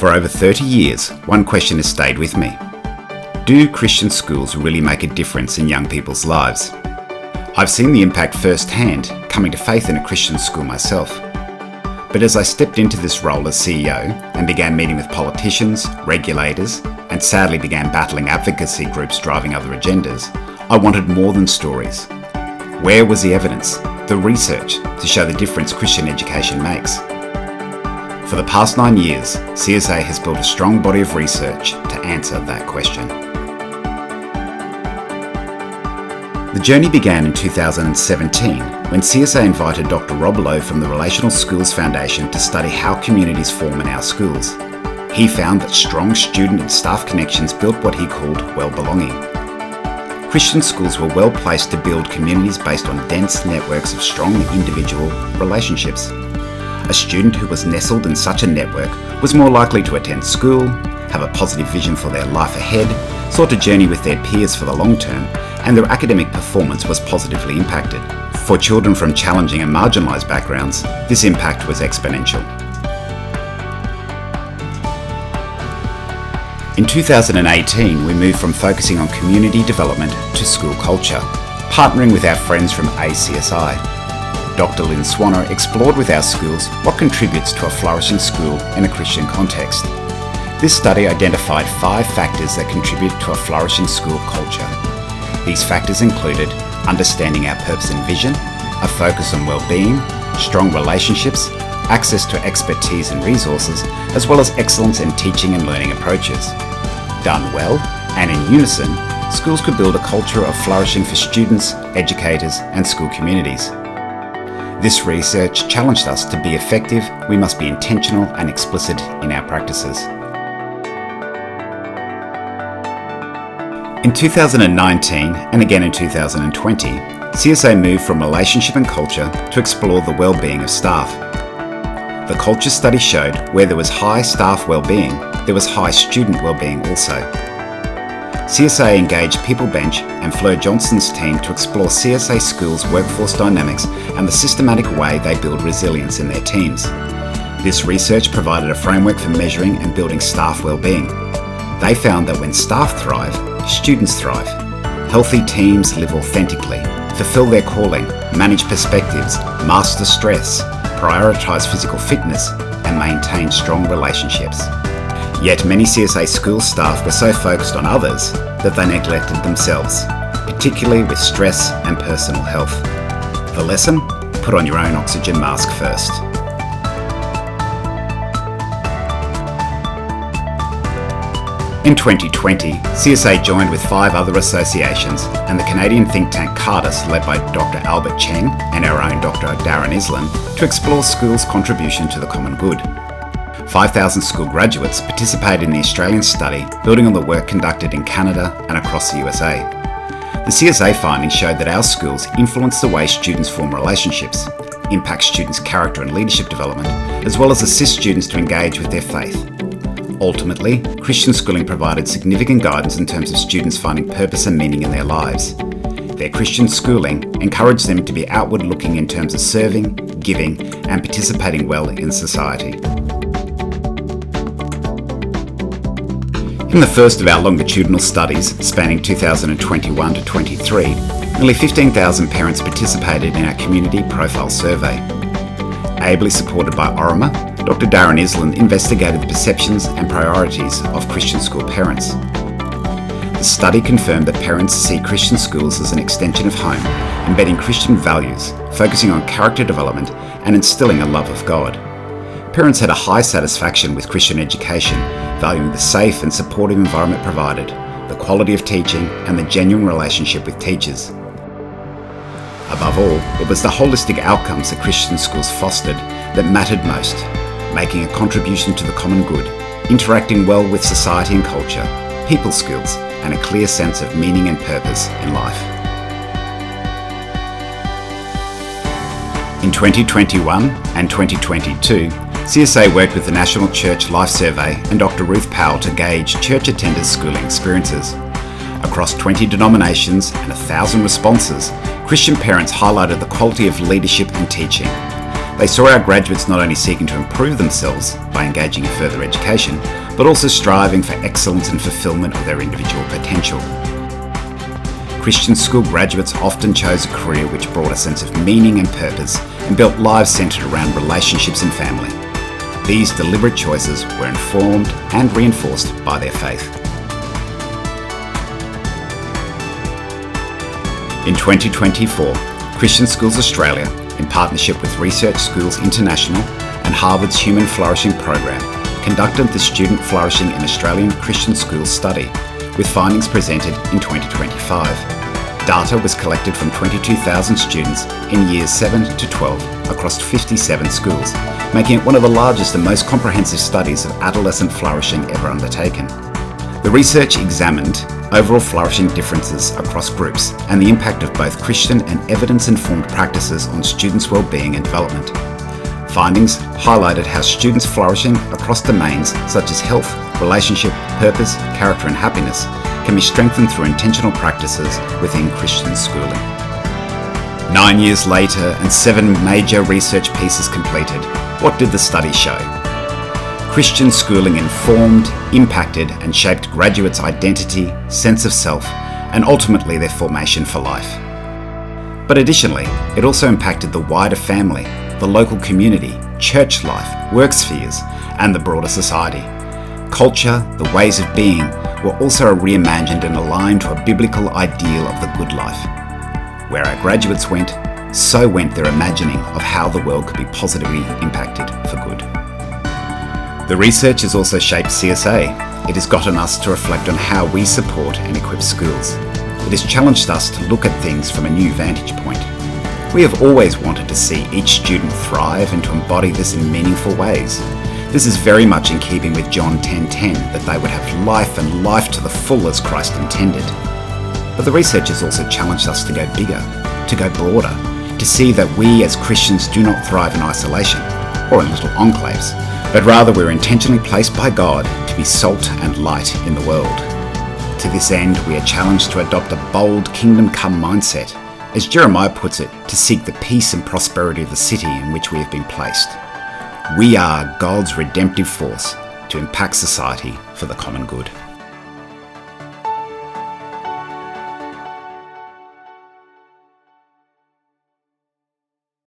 For over 30 years, one question has stayed with me. Do Christian schools really make a difference in young people's lives? I've seen the impact firsthand, coming to faith in a Christian school myself. But as I stepped into this role as CEO and began meeting with politicians, regulators, and sadly began battling advocacy groups driving other agendas, I wanted more than stories. Where was the evidence, the research, to show the difference Christian education makes? For the past 9 years, CSA has built a strong body of research to answer that question. The journey began in 2017 when CSA invited Dr. Rob Lowe from the Relational Schools Foundation to study how communities form in our schools. He found that strong student and staff connections built what he called well-belonging. Christian schools were well placed to build communities based on dense networks of strong individual relationships. A student who was nestled in such a network was more likely to attend school, have a positive vision for their life ahead, sought a journey with their peers for the long term, and their academic performance was positively impacted. For children from challenging and marginalised backgrounds, this impact was exponential. In 2018, we moved from focusing on community development to school culture, partnering with our friends from CSA. Dr. Lynn Swanner explored with our schools what contributes to a flourishing school in a Christian context. This study identified 5 factors that contribute to a flourishing school culture. These factors included understanding our purpose and vision, a focus on well-being, strong relationships, access to expertise and resources, as well as excellence in teaching and learning approaches. Done well, and in unison, schools could build a culture of flourishing for students, educators, and school communities. This research challenged us to be effective, we must be intentional and explicit in our practices. In 2019, and again in 2020, CSA moved from relationship and culture to explore the well-being of staff. The culture study showed where there was high staff well-being, there was high student well-being also. CSA engaged People Bench and Fleur Johnson's team to explore CSA schools' workforce dynamics and the systematic way they build resilience in their teams. This research provided a framework for measuring and building staff well-being. They found that when staff thrive, students thrive. Healthy teams live authentically, fulfill their calling, manage perspectives, master stress, prioritise physical fitness, and maintain strong relationships. Yet many CSA school staff were so focused on others that they neglected themselves, particularly with stress and personal health. The lesson? Put on your own oxygen mask first. In 2020, CSA joined with 5 other associations and the Canadian think tank Cardus, led by Dr. Albert Cheng and our own Dr. Darren Island, to explore schools' contribution to the common good. 5,000 school graduates participated in the Australian study, building on the work conducted in Canada and across the USA. The CSA findings showed that our schools influence the way students form relationships, impact students' character and leadership development, as well as assist students to engage with their faith. Ultimately, Christian schooling provided significant guidance in terms of students finding purpose and meaning in their lives. Their Christian schooling encouraged them to be outward-looking in terms of serving, giving, and participating well in society. In the first of our longitudinal studies, spanning 2021 to 23, nearly 15,000 parents participated in our community profile survey. Ably supported by Orima, Dr. Darren Island investigated the perceptions and priorities of Christian school parents. The study confirmed that parents see Christian schools as an extension of home, embedding Christian values, focusing on character development, and instilling a love of God. Parents had a high satisfaction with Christian education, valuing the safe and supportive environment provided, the quality of teaching, and the genuine relationship with teachers. Above all, it was the holistic outcomes that Christian schools fostered that mattered most, making a contribution to the common good, interacting well with society and culture, people skills, and a clear sense of meaning and purpose in life. In 2021 and 2022, CSA worked with the National Church Life Survey and Dr. Ruth Powell to gauge church attenders' schooling experiences. Across 20 denominations and 1,000 responses, Christian parents highlighted the quality of leadership and teaching. They saw our graduates not only seeking to improve themselves by engaging in further education, but also striving for excellence and fulfilment of their individual potential. Christian school graduates often chose a career which brought a sense of meaning and purpose and built lives centred around relationships and family. These deliberate choices were informed and reinforced by their faith. In 2024, Christian Schools Australia, in partnership with Research Schools International and Harvard's Human Flourishing Program, conducted the Student Flourishing in Australian Christian Schools study, with findings presented in 2025. Data was collected from 22,000 students in years 7 to 12 across 57 schools, making it one of the largest and most comprehensive studies of adolescent flourishing ever undertaken. The research examined overall flourishing differences across groups and the impact of both Christian and evidence-informed practices on students' well-being and development. Findings highlighted how students flourishing across domains such as health, relationship, purpose, character and happiness can be strengthened through intentional practices within Christian schooling. 9 years later and 7 major research pieces completed, what did the study show? Christian schooling informed, impacted and shaped graduates' identity, sense of self, and ultimately their formation for life. But additionally, it also impacted the wider family, the local community, church life, work spheres, and the broader society. Culture, the ways of being, were also reimagined and aligned to a biblical ideal of the good life. Where our graduates went, so went their imagining of how the world could be positively impacted for good. The research has also shaped CSA. It has gotten us to reflect on how we support and equip schools. It has challenged us to look at things from a new vantage point. We have always wanted to see each student thrive and to embody this in meaningful ways. This is very much in keeping with John 10:10, that they would have life and life to the full as Christ intended. But the research has also challenged us to go bigger, to go broader, to see that we as Christians do not thrive in isolation or in little enclaves, but rather we're intentionally placed by God to be salt and light in the world. To this end, we are challenged to adopt a bold kingdom-come mindset, as Jeremiah puts it, to seek the peace and prosperity of the city in which we have been placed. We are God's redemptive force to impact society for the common good.